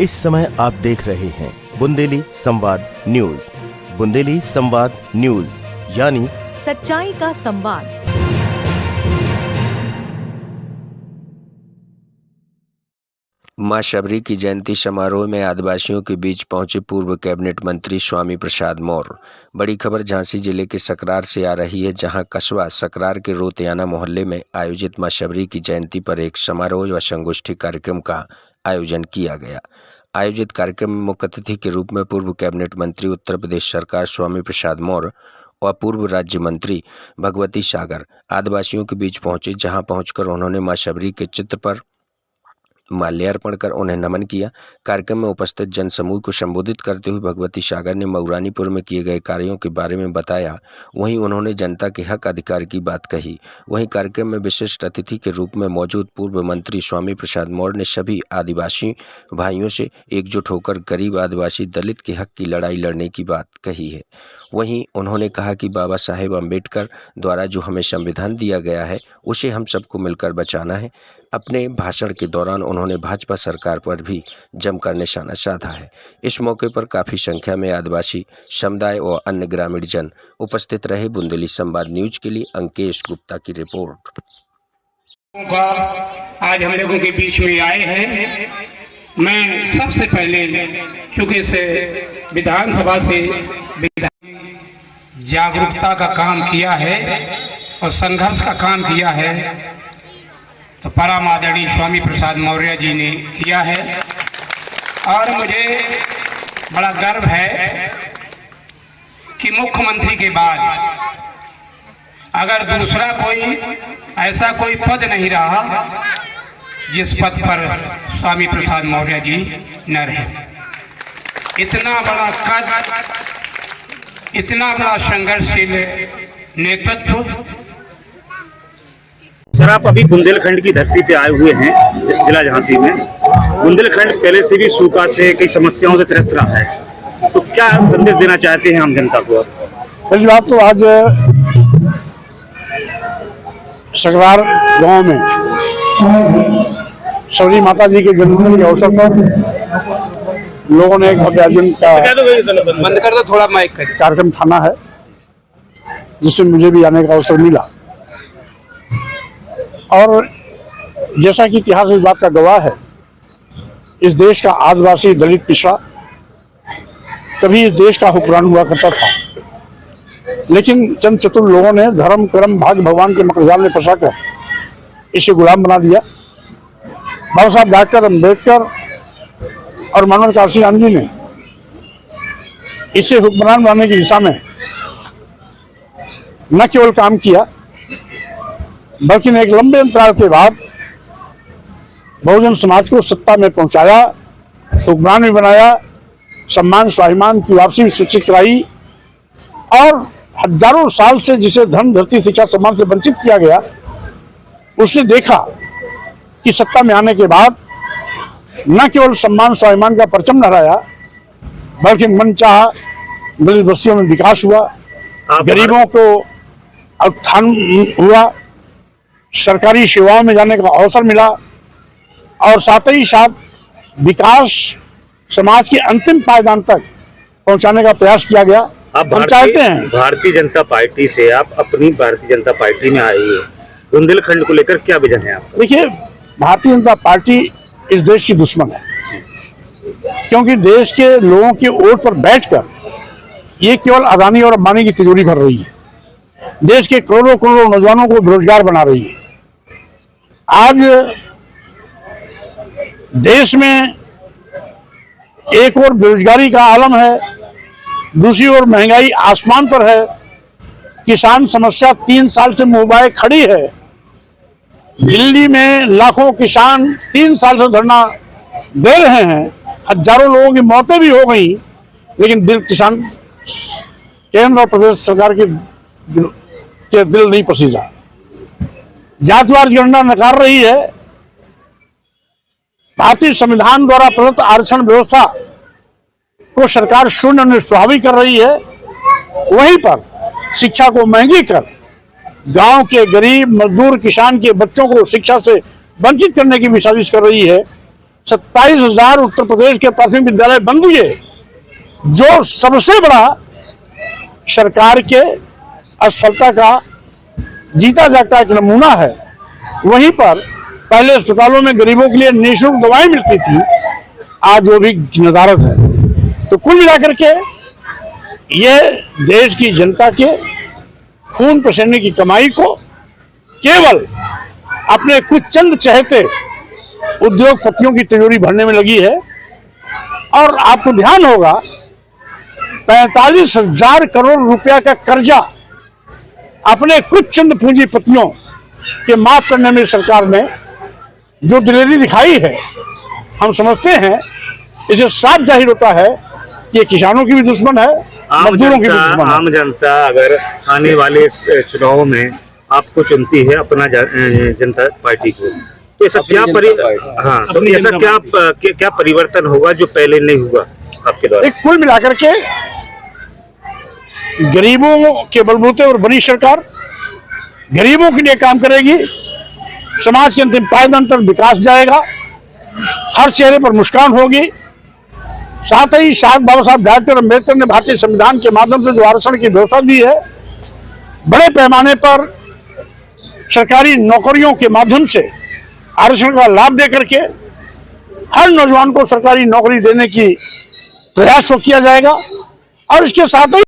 इस समय आप देख रहे हैं बुंदेली संवाद न्यूज। बुंदेली संवाद न्यूज यानी सच्चाई का संवाद। मां शबरी की जयंती समारोह में आदिवासियों के बीच पहुंचे पूर्व कैबिनेट मंत्री स्वामी प्रसाद मौर्य। बड़ी खबर झांसी जिले के सकरार से आ रही है, जहां कस्बा सकरार के रोतियाना मोहल्ले में आयोजित मां शबरी की जयंती पर एक समारोह व संगोष्ठी कार्यक्रम का आयोजन किया गया। आयोजित कार्यक्रम में मुख्य अतिथि के रूप में पूर्व कैबिनेट मंत्री उत्तर प्रदेश सरकार स्वामी प्रसाद मौर्य और पूर्व राज्य मंत्री भगवती सागर आदिवासियों के बीच पहुंचे, जहां पहुंचकर उन्होंने मां शबरी के चित्र पर माल्यार्पण कर उन्हें नमन किया। कार्यक्रम में उपस्थित जनसमूह को संबोधित करते हुए भगवती सागर ने मऊरानीपुर में किए गए कार्यों के बारे में बताया। वहीं उन्होंने जनता के हक अधिकार की बात कही। वहीं कार्यक्रम में विशिष्ट अतिथि के रूप में मौजूद पूर्व मंत्री स्वामी प्रसाद मौर्य ने सभी आदिवासी भाइयों से एकजुट होकर गरीब आदिवासी दलित के हक की लड़ाई लड़ने की बात कही है। वहीं उन्होंने कहा कि बाबा साहेब अम्बेडकर द्वारा जो हमें संविधान दिया गया है, उसे हम सबको मिलकर बचाना है। अपने भाषण के दौरान उन्होंने भाजपा सरकार पर भी जमकर निशाना साधा है। इस मौके पर काफी संख्या में आदिवासी समुदाय और अन्य ग्रामीण जन उपस्थित रहे। बुंदेली संवाद न्यूज के लिए अंकेश गुप्ता की रिपोर्ट। आज हम लोगों के बीच में आए हैं। मैं सबसे पहले चूंकि से विधानसभा से जागरूकता का काम किया है और संघर्ष का काम किया है, तो परम आदरणीय स्वामी प्रसाद मौर्य जी ने किया है। और मुझे बड़ा गर्व है कि मुख्यमंत्री के बाद अगर दूसरा कोई ऐसा कोई पद नहीं रहा जिस पद पर स्वामी प्रसाद मौर्य जी न रहे। इतना बड़ा कद, इतना बड़ा संघर्षशील नेतृत्व। सर, आप अभी बुंदेलखंड की धरती पे आए हुए हैं, जिला झांसी में। बुंदेलखंड पहले से भी सूखा से कई समस्याओं से त्रस्त रहा है, तो क्या संदेश देना चाहते हैं आम जनता को? पहली बात तो आज सकरार गांव में शबरी माता जी के जन्मदिन के अवसर पर लोगों ने एक भव्य आयोजन का बंद कर दो, थोड़ा माइक कर। कार्यक्रम थाना है, जिसमें मुझे भी आने का अवसर मिला। और जैसा कि इतिहास इस बात का गवाह है, इस देश का आदिवासी दलित पिछड़ा तभी इस देश का हुक्मरान हुआ करता था, लेकिन चंद चतुर लोगों ने धर्म कर्म भाग्य भगवान के मकरजाल में फंसाकर इसे गुलाम बना दिया। बाबा साहब डॉक्टर अम्बेडकर और मानव काशी गांधी ने इसे हुक्मरान बनाने की दिशा में न केवल काम किया, बल्कि एक लंबे अंतराल के बाद बहुजन समाज को सत्ता में पहुंचाया, हुक्मरान भी बनाया, सम्मान स्वाभिमान की वापसी भी सुनिश्चित कराई। और हजारों साल से जिसे धन धरती शिक्षा सम्मान से वंचित किया गया, उसने देखा कि सत्ता में आने के बाद न केवल सम्मान स्वाभिमान का परचम लहराया, बल्कि मनचाहा दलित बस्तियों में विकास हुआ, गरीबों को उत्थान हुआ, सरकारी सेवाओं में जाने का अवसर मिला, और साथ ही साथ विकास समाज के अंतिम पायदान तक पहुंचाने का प्रयास किया गया। हम चाहते हैं भारतीय जनता पार्टी से आप अपनी भारतीय जनता पार्टी में आए हैं, बुंदेलखंड को लेकर क्या विजन है आपका? देखिए, भारतीय जनता पार्टी इस देश की दुश्मन है, क्योंकि देश के लोगों के वोट पर बैठकर ये केवल अदानी और अंबानी की तिजोरी भर रही है। देश के करोड़ों करोड़ों नौजवानों को बेरोजगार बना रही है। आज देश में एक ओर बेरोजगारी का आलम है, दूसरी ओर महंगाई आसमान पर है, किसान समस्या 3 साल से मुंह बाए खड़ी है। दिल्ली में लाखों किसान 3 साल से धरना दे रहे हैं, हजारों लोगों की मौतें भी हो गई, लेकिन किसान केंद्र और प्रदेश सरकार के दिल नहीं पसीजा। जातिवार जनगणना नकार रही है। भारतीय संविधान द्वारा प्रदत्त आरक्षण व्यवस्था को सरकार शून्य निष्प्रभावी कर रही है। वहीं पर शिक्षा को महंगी कर गांव के गरीब मजदूर किसान के बच्चों को शिक्षा से वंचित करने की भी साजिश कर रही है। 27,000 उत्तर प्रदेश के प्राथमिक विद्यालय बंद हुए, जो सबसे बड़ा सरकार के असफलता का जीता जागता एक नमूना है। वहीं पर पहले अस्पतालों में गरीबों के लिए निःशुल्क दवाएं मिलती थी, आज वो भी नदारद है। तो कुल मिलाकर के ये देश की जनता के खून पसीने की कमाई को केवल अपने कुछ चंद चहेते उद्योगपतियों की तिजोरी भरने में लगी है। और आपको ध्यान होगा 45,000 करोड़ रुपया का कर्जा अपने कुछ चंद पूंजीपतियों के माफ करने में सरकार ने जो दिलेरी दिखाई है, हम समझते हैं इसे साफ जाहिर होता है कि ये किसानों की भी दुश्मन है, मजदूरों की भी दुश्मन है। आम जनता अगर आने वाले चुनाव में आपको चुनती है अपना जनता पार्टी को, तो ऐसा क्या क्या परिवर्तन होगा जो पहले नहीं हुआ आपके द्वारा? एक कुल मिलाकर के गरीबों के बलबूते और बनी सरकार गरीबों के लिए काम करेगी, समाज के अंतिम पायदान पर विकास जाएगा, हर चेहरे पर मुस्कान होगी। साथ ही साथ बाबा साहब डॉक्टर अम्बेडकर ने भारतीय संविधान के माध्यम से जो आरक्षण की व्यवस्था दी है, बड़े पैमाने पर सरकारी नौकरियों के माध्यम से आरक्षण का लाभ देकर के हर नौजवान को सरकारी नौकरी देने की प्रयास किया जाएगा। और इसके साथ ही